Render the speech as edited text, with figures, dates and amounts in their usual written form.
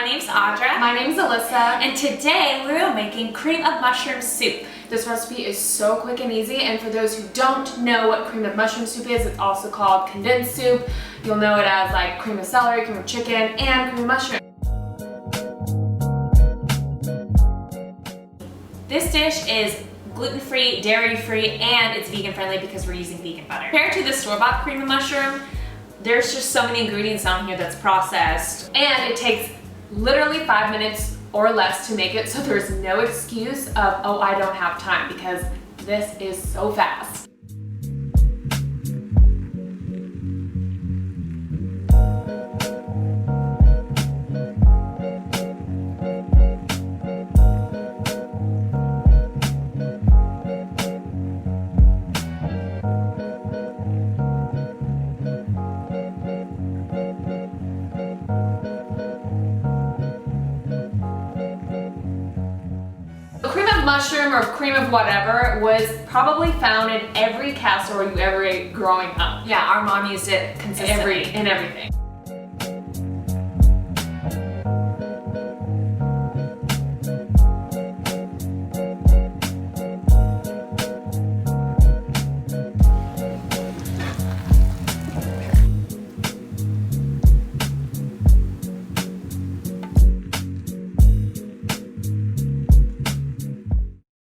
My name's Audra. My name's Alyssa. And today we're making cream of mushroom soup. This recipe is so quick and easy, and for those who don't know what cream of mushroom soup is, it's also called condensed soup. You'll know it as like cream of celery, cream of chicken, and cream of mushroom. This dish is gluten-free, dairy-free, and it's vegan-friendly because we're using vegan butter. Compared to the store-bought cream of mushroom, there's just so many ingredients on here that's processed. And it takes literally 5 minutes or less to make it, so there's no excuse of, oh, I don't have time, because this is so fast. Cream of mushroom or cream of whatever was probably found in every casserole you ever ate growing up. Yeah, our mom used it consistently. In everything.